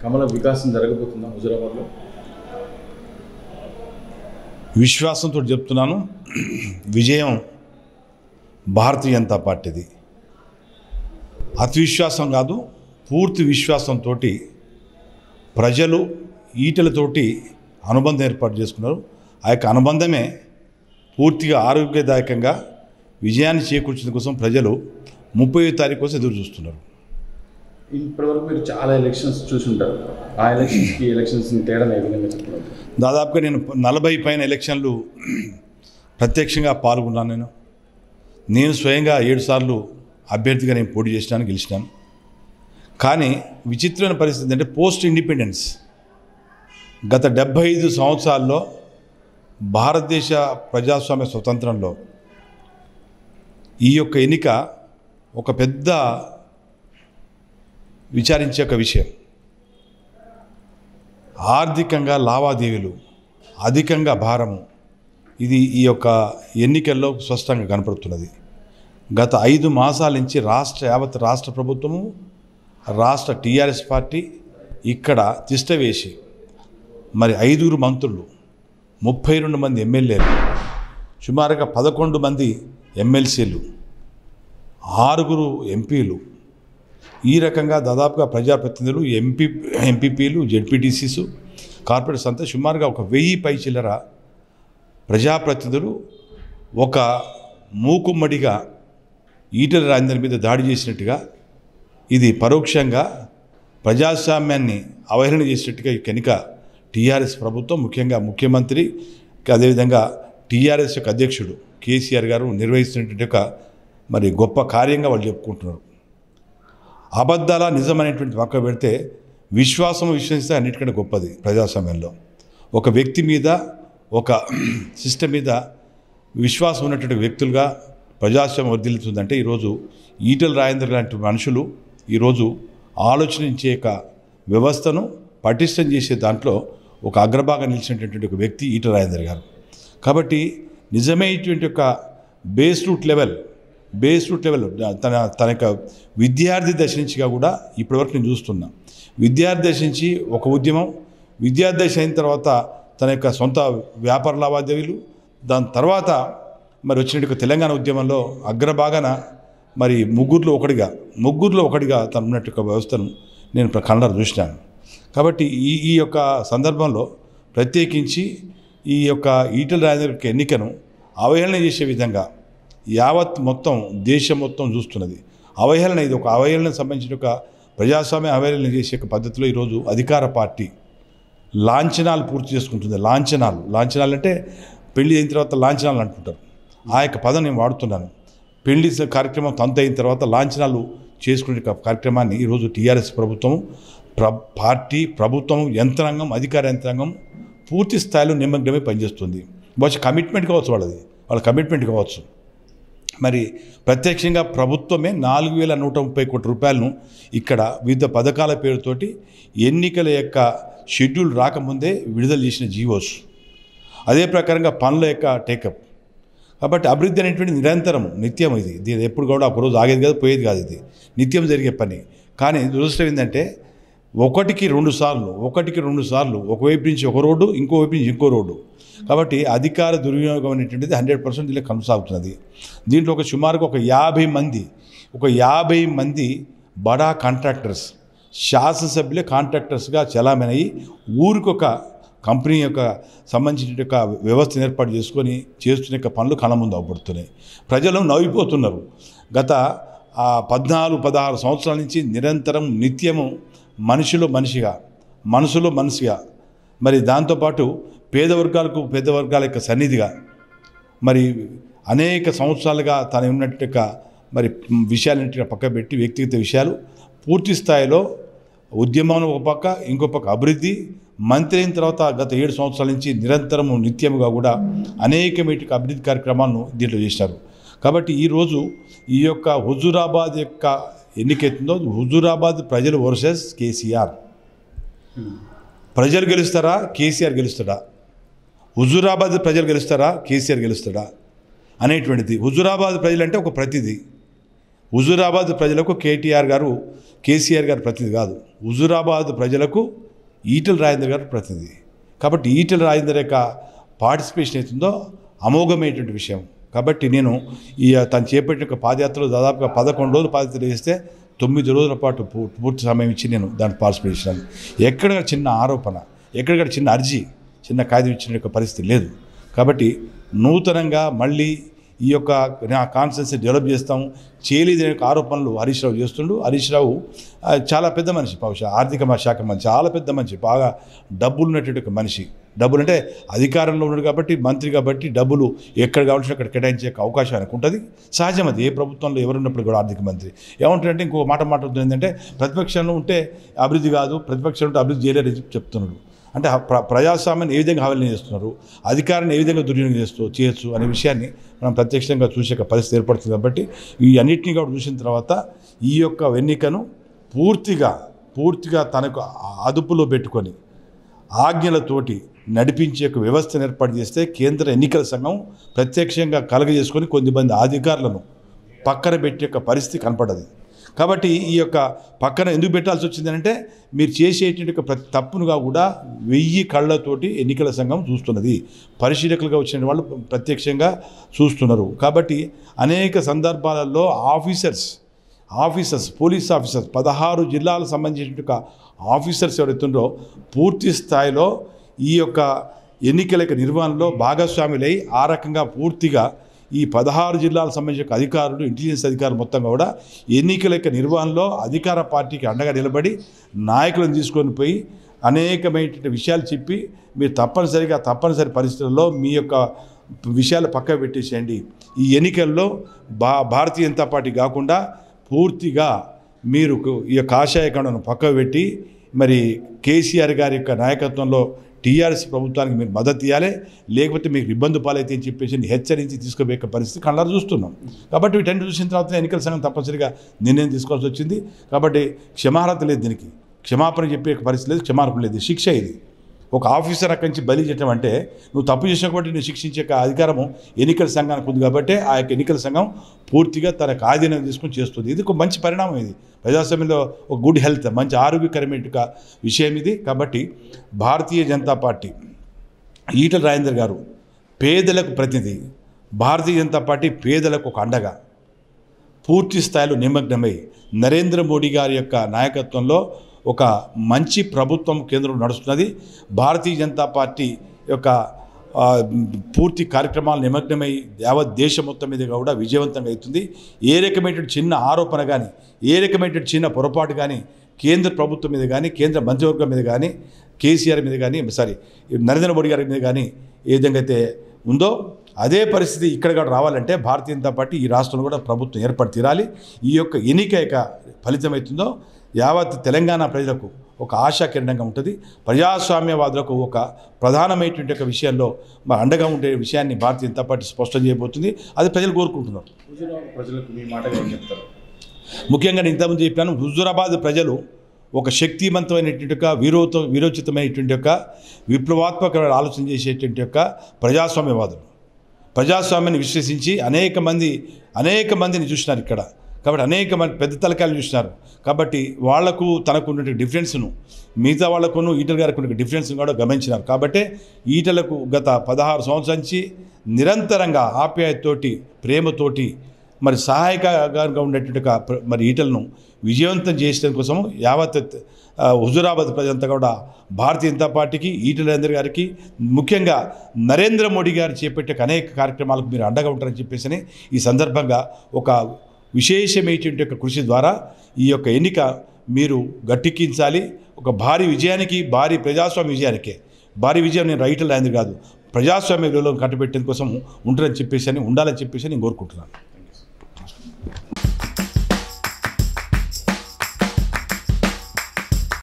కమల వికాసం జరగబోతుందా హుజురాబాద్లో? విశ్వాసంతో చెప్తున్నాను, విజయం భారతీయ జనతా పార్టీది. అతి విశ్వాసం కాదు, పూర్తి విశ్వాసంతో ప్రజలు ఈటలతోటి అనుబంధం ఏర్పాటు చేసుకున్నారు. ఆ యొక్క అనుబంధమే పూర్తిగా ఆరోగ్యదాయకంగా విజయాన్ని చేకూర్చడం కోసం ప్రజలు 30వ తారీఖు కోసం ఎదురు చూస్తున్నారు. ఇప్పటివరకు మీరు చాలా ఎలక్షన్స్ చూసుంటారు. ఆ ఎలక్షన్స్కి ఎలక్షన్స్ని తేడా ఏ విధంగా చెప్పలేదు? దాదాపుగా నేను 40 పైన ఎలక్షన్లు ప్రత్యక్షంగా పాల్గొన్నాను. నేను స్వయంగా 7 సార్లు అభ్యర్థిగా నేను పోటీ చేసినాను, గెలిచినాను. కానీ విచిత్రమైన పరిస్థితి అంటే పోస్ట్ ఇండిపెండెన్స్ గత 75 సంవత్సరాల్లో భారతదేశ ప్రజాస్వామ్య స్వతంత్రంలో ఈ యొక్క ఎన్నిక ఒక పెద్ద విచారించే ఒక విషయం. ఆర్థికంగా లావాదేవీలు అధికంగా భారము ఇది ఈ యొక్క ఎన్నికల్లో స్పష్టంగా కనపడుతున్నది. గత 5 మాసాల నుంచి యావత్ రాష్ట్ర ప్రభుత్వము, రాష్ట్ర టీఆర్ఎస్ పార్టీ ఇక్కడ తిష్ట వేసి మరి 5 మంత్రులు, 32 మంది ఎమ్మెల్యేలు, సుమారుగా 11 మంది ఎమ్మెల్సీలు, 6 ఎంపీలు, ఈ రకంగా దాదాపుగా ప్రజాప్రతినిధులు, ఎంపీపీలు, జెడ్పీటీసీసు, కార్పొరేట్స్ అంతా సుమారుగా ఒక 1000 పై చిల్లర ప్రజాప్రతినిధులు ఒక మూకుమ్మడిగా ఈటెల రాజేందర్ మీద దాడి చేసినట్టుగా, ఇది పరోక్షంగా ప్రజాస్వామ్యాన్ని అవహేళన చేసినట్టుగా ఈ కనుక టీఆర్ఎస్ ప్రభుత్వం, ముఖ్యంగా ముఖ్యమంత్రి, అదేవిధంగా టీఆర్ఎస్ యొక్క అధ్యక్షుడు కేసీఆర్ గారు నిర్వహిస్తున్నటువంటి ఒక మరి గొప్ప కార్యంగా వాళ్ళు చెప్పుకుంటున్నారు. అబద్ధాల నిజమనేటువంటి పక్క పెడితే విశ్వసిస్తే అన్నిటికంటే గొప్పది ప్రజాస్వామ్యంలో. ఒక వ్యక్తి మీద, ఒక సిస్టమ్ మీద విశ్వాసం ఉన్నటువంటి వ్యక్తులుగా ప్రజాస్వామ్యం వర్ధిల్లుతుందంటే ఈరోజు ఈటెల రాజేందర్ లాంటి మనుషులు ఈరోజు ఆలోచించే వ్యవస్థను పటిష్టం చేసే దాంట్లో ఒక అగ్రభాగం నిలిచినటువంటి ఒక వ్యక్తి ఈటెల రాజేందర్ గారు. కాబట్టి నిజమైనటువంటి ఒక బేస్ రూట్ లెవెల్ తన యొక్క విద్యార్థి దశ నుంచిగా కూడా ఇప్పటివరకు నేను చూస్తున్నా. విద్యార్థి దశ నుంచి ఒక ఉద్యమం, విద్యార్థి దశ అయిన తర్వాత తన యొక్క సొంత వ్యాపార లావాదేవీలు, దాని తర్వాత మరి వచ్చినట్టు తెలంగాణ ఉద్యమంలో అగ్రభాగాన మరి ముగ్గురులో ఒకటిగా తను ఉన్నట్టు వ్యవస్థను నేను కళ్ళారా చూసినాను. కాబట్టి ఈ యొక్క సందర్భంలో ప్రత్యేకించి ఈ యొక్క ఈటెల రాజేందర్ ఎన్నికను అవహేళన చేసే విధంగా యావత్ మొత్తం దేశం మొత్తం చూస్తున్నది. అవహేళన, ఇది ఒక అవహేళనకు సంబంధించిన ఒక ప్రజాస్వామ్య అవహేళన చేసే పద్ధతిలో ఈరోజు అధికార పార్టీ లాంఛనాలు పూర్తి చేసుకుంటుంది. లాంఛనాలు అంటే పెళ్లి అయిన తర్వాత లాంఛనాలు అంటుంటారు. ఆ యొక్క పదం నేను వాడుతున్నాను. పెళ్లి కార్యక్రమం తంత అయిన తర్వాత లాంఛనాలు చేసుకునే కార్యక్రమాన్ని ఈరోజు టీఆర్ఎస్ ప్రభుత్వం, ప్రభుత్వం యంత్రాంగం, అధికార యంత్రాంగం పూర్తి స్థాయిలో నిమగ్నమే పనిచేస్తుంది. బహుశా కమిట్మెంట్ కావచ్చు, వాళ్ళ కమిట్మెంట్ కావచ్చు. మరి ప్రత్యక్షంగా ప్రభుత్వమే 4130 కోట్ల రూపాయలను ఇక్కడ వివిధ పథకాల పేరుతోటి ఎన్నికల యొక్క షెడ్యూల్ రాకముందే విడుదల చేసిన జీవోస్, అదే ప్రకారంగా పనుల యొక్క టేకప్. కాబట్టి అభివృద్ధి అనేటువంటి నిరంతరం, నిత్యం ఇది ఎప్పుడు కూడా ఒకరోజు ఆగేది కాదు, పోయేది కాదు, ఇది నిత్యం జరిగే పని. కానీ దురదృష్టం ఏంటంటే ఒకటికి రెండు సార్లు ఒకవైపు నుంచి ఒక రోడ్డు, ఇంకోవైపు నుంచి ఇంకో రోడ్డు. కాబట్టి అధికార దుర్వినియోగం అనేటువంటిది 100% ఇలా కొనసాగుతున్నది. దీంట్లో సుమారుగా ఒక 50 మంది బడా కాంట్రాక్టర్స్, శాసనసభ్యులే కాంట్రాక్టర్స్గా చలామణి ఊరికొక కంపెనీ యొక్క సంబంధించిన యొక్క వ్యవస్థను ఏర్పాటు చేసుకొని చేస్తున్న పనులు కళ్ళ ముందు అవపడుతున్నాయి. ప్రజలు నవ్విపోతున్నారు. గత 14-16 సంవత్సరాల నుంచి నిరంతరం నిత్యము మనసులో మనిషిగా మరి దాంతోపాటు పేద వర్గాల యొక్క సన్నిధిగా మరి అనేక సంవత్సరాలుగా తను ఉన్నట్టు మరి విషయాలన్నింటినీ పక్క పెట్టి వ్యక్తిగత విషయాలు పూర్తి స్థాయిలో ఉద్యమం ఒక పక్క, ఇంకో పక్క అభివృద్ధి. మంత్రి అయిన తర్వాత గత 7 సంవత్సరాల నుంచి నిరంతరము నిత్యముగా కూడా అనేకమైన అభివృద్ధి కార్యక్రమాలను దీంట్లో చేశారు. కాబట్టి ఈరోజు ఈ యొక్క హుజూరాబాద్ యొక్క ఎన్నికైతుందో, హుజూరాబాద్ ప్రజలు వర్సెస్ కేసీఆర్. ప్రజలు గెలుస్తారా, కేసీఆర్ గెలుస్తాడా? హుజూరాబాద్ ప్రజలు గెలుస్తారా, కేసీఆర్ గెలుస్తాడా అనేటువంటిది. హుజూరాబాద్ ప్రజలంటే ఒక ప్రతినిధి, హుజూరాబాద్ ప్రజలకు కేసీఆర్ గారు ప్రతినిధి కాదు, హుజూరాబాద్ ప్రజలకు ఈటెల రాజేందర్ గారు ప్రతినిధి. కాబట్టి ఈటెల రాజేందర్ యొక్క పార్టిసిపేషన్ అవుతుందో అమోఘమైనటువంటి విషయం. కాబట్టి నేను తను చేపట్టిన పాదయాత్రలో దాదాపుగా 11 రోజులు పాదయాత్ర చేస్తే 9 రోజుల పాటు పూర్తి సమయం ఇచ్చి నేను దాన్ని పార్టిసిపేట్ చేశాను. ఎక్కడ చిన్న ఆరోపణ, ఎక్కడ చిన్న అర్జీ, చిన్న కాగితం ఇచ్చిన పరిస్థితి లేదు. కాబట్టి నూతనంగా మళ్ళీ ఈ యొక్క కాన్స్టిట్యున్సీ డెవలప్ చేస్తాం చేయలేని యొక్క ఆరోపణలు హరీష్ రావు చేస్తుండు. హరీష్ రావు చాలా పెద్ద మనిషి, బహుశా ఆర్థిక శాఖ మనిషి, చాలా పెద్ద మనిషి, బాగా డబ్బులు ఉన్నటువంటి ఒక మనిషి. డబ్బులు అంటే అధికారంలో ఉన్నాడు కాబట్టి, మంత్రి కాబట్టి డబ్బులు ఎక్కడ కావాల్సిన అక్కడ కేటాయించే అవకాశం ఆయనకు ఉంటుంది. సహజం అది, ఏ ప్రభుత్వంలో ఎవరున్నప్పుడు కూడా ఆర్థిక మంత్రి ఏమంటారంటే ఇంకో మాట మాట్లాడుతుంది ఏంటంటే ప్రతిపక్షంలో ఉంటే అభివృద్ధి కాదు, ప్రతిపక్షంలో ఉంటే అభివృద్ధి చేయలేదని చెప్తున్నాడు. అంటే ప్రజాస్వామ్యాన్ని ఏ విధంగా హవలన చేస్తున్నారు, అధికారాన్ని ఏ విధంగా దుర్వినియోగం చేయొచ్చు అనే విషయాన్ని మనం ప్రత్యక్షంగా చూసే పరిస్థితి ఏర్పడుతుంది. కాబట్టి ఈ అన్నింటినీ కూడా చూసిన తర్వాత ఈ యొక్క ఎన్నికను పూర్తిగా తనకు అదుపులో పెట్టుకొని ఆజ్ఞలతోటి నడిపించే ఒక వ్యవస్థను ఏర్పాటు చేస్తే కేంద్ర ఎన్నికల సంఘం ప్రత్యక్షంగా కలగజేసుకొని కొంతమంది అధికారులను పక్కన పెట్టే యొక్క పరిస్థితి కనపడదు. కాబట్టి ఈ యొక్క పక్కన ఎందుకు పెట్టాల్సి వచ్చింది అంటే మీరు చేసేటువంటి ప్రతి తప్పునుగా కూడా 1000 కళ్ళతోటి ఎన్నికల సంఘం చూస్తున్నది, పరిశీలకులుగా వచ్చిన వాళ్ళు ప్రత్యక్షంగా చూస్తున్నారు. కాబట్టి అనేక సందర్భాలలో ఆఫీసర్స్ పోలీస్ ఆఫీసర్స్ 16 జిల్లాలకు సంబంధించిన ఆఫీసర్స్ ఎవరైతుందో పూర్తి స్థాయిలో ఈ యొక్క ఎన్నికల నిర్వహణలో భాగస్వాములై ఆ రకంగా పూర్తిగా ఈ 16 జిల్లాలకు సంబంధించిన అధికారులు, ఇంటెలిజెన్స్ అధికారులు మొత్తం కూడా ఎన్నికల నిర్వహణలో అధికార పార్టీకి అండగా నిలబడి నాయకులను తీసుకొని పోయి అనేకమైనటువంటి విషయాలు చెప్పి మీరు తప్పనిసరి పరిస్థితుల్లో మీ యొక్క విషయాలు పక్కకు పెట్టేసేయండి, ఈ ఎన్నికల్లో భారతీయ జనతా పార్టీ కాకుండా పూర్తిగా మీరు ఈ యొక్క ఆశయకాండను పక్కకు పెట్టి మరి కేసీఆర్ గారి యొక్క నాయకత్వంలో టీఆర్ఎస్ ప్రభుత్వానికి మీరు మద్దతు ఇవ్వాలి, లేకపోతే మీకు ఇబ్బంది పాలైతే అని చెప్పేసి హెచ్చరించి తీసుకుపోయే పరిస్థితి కళ్ళారు చూస్తున్నాం. కాబట్టి వీటన్ని చూసిన తర్వాత ఎన్నికల సంఘం తప్పనిసరిగా నిర్ణయం తీసుకోవాల్సి వచ్చింది. కాబట్టి క్షమార్హత లేదు, దీనికి క్షమాపణ చెప్పే పరిస్థితి లేదు, క్షమాపణ లేదు, శిక్ష ఇది. ఒక ఆఫీసర్ అక్కడి నుంచి బలి చేయడం అంటే నువ్వు తప్పు చేసిన కాబట్టి నువ్వు శిక్షించే అధికారము ఎన్నికల సంఘానికి ఉంది. కాబట్టి ఆ యొక్క ఎన్నికల సంఘం పూర్తిగా తనకు ఆధీనం తీసుకొని చేస్తుంది. ఇది ఒక మంచి పరిణామం, ఇది ప్రజాస్వామ్యంలో ఒక గుడ్ హెల్త్, మంచి ఆరోగ్యకరమైన విషయం ఇది. కాబట్టి భారతీయ జనతా పార్టీ ఈటెల రాజేందర్ గారు పేదలకు ప్రతినిధి, భారతీయ జనతా పార్టీ పేదలకు ఒక అండగా పూర్తి స్థాయిలో నిమగ్నమై నరేంద్ర మోడీ గారి యొక్క నాయకత్వంలో ఒక మంచి ప్రభుత్వం కేంద్రంలో నడుస్తున్నది. భారతీయ జనతా పార్టీ యొక్క పూర్తి కార్యక్రమాలు నిమగ్నమై యావత్ దేశం మొత్తం మీద కూడా విజయవంతంగా అవుతుంది. ఏ రకమైనటువంటి చిన్న ఆరోపణ కానీ, ఏ రకమైనటువంటి చిన్న పొరపాటు కానీ కేంద్ర ప్రభుత్వం మీద కానీ, కేంద్ర మంత్రివర్గం మీద కానీ, కేసీఆర్ మీద కానీ, నరేంద్ర మోడీ గారి మీద కానీ ఏ విధంగా అయితే ఉందో అదే పరిస్థితి ఇక్కడ కూడా రావాలంటే భారతీయ జనతా పార్టీ ఈ రాష్ట్రంలో కూడా ప్రభుత్వం ఏర్పడి తీరాలి. ఈ యొక్క ఎన్నిక ఫలితమవుతుందో యావత్ తెలంగాణ ప్రజలకు ఒక ఆశాకిరణంగా ఉంటుంది. ప్రజాస్వామ్యవాదులకు ఒక ప్రధానమైనటువంటి ఒక విషయంలో అండగా ఉండే విషయాన్ని భారతీయ జనతా పార్టీ స్పష్టం చేయబోతుంది. అది ప్రజలు కోరుకుంటున్నారు. ప్రజలకు మీ మాటగా ఏం చెప్తారు? ముఖ్యంగా నేను ఇంతకుముందు చెప్పాను, హుజూరాబాద్ ప్రజలు ఒక శక్తివంతమైనటువంటి యొక్క వీరోచితమైనటువంటి యొక్క విప్లవాత్మకమైన ఆలోచన చేసేటువంటి యొక్క ప్రజాస్వామ్యవాదులు, ప్రజాస్వామ్యాన్ని విశ్వసించి అనేక మందిని చూసినారు ఇక్కడ. కాబట్టి అనేక మంది పెద్ద తలకాయలు చూసినారు. కాబట్టి వాళ్లకు తనకు ఉన్న డిఫరెన్స్ను మిగతా వాళ్లకును ఈటెల గారికి ఉన్న డిఫరెన్స్ను కూడా గమనించినారు. కాబట్టి ఈటెలకు గత 16 సంవత్సరాల నుంచి నిరంతరంగా ఆప్యాయతతోటి, ప్రేమతోటి సహాయకంగా ఉండేటువంటి ఈటెలను విజయవంతం చేసడం కోసం యావత్ హుజూరాబాద్ ప్రజలంతా కూడా భారతీయ జనతా పార్టీకి, ఈటెల రాజేందర్ గారికి, ముఖ్యంగా నరేంద్ర మోడీ గారు చేపట్టే అనేక కార్యక్రమాలకు మీరు అండగా ఉంటారని చెప్పేసి ఈ సందర్భంగా ఒక విశేషమైనటువంటి యొక్క కృషి ద్వారా ఈ యొక్క ఎన్నిక మీరు గట్టెక్కించాలి. ఒక భారీ విజయానికి, భారీ ప్రజాస్వామ్య విజయానికే, భారీ విజయం నేను ఈటెల రాజేందర్ కాదు, ప్రజాస్వామ్య విలువలను కట్టబెట్టేందుకోసం ఉండాలని చెప్పేసి నేను కోరుకుంటున్నాను.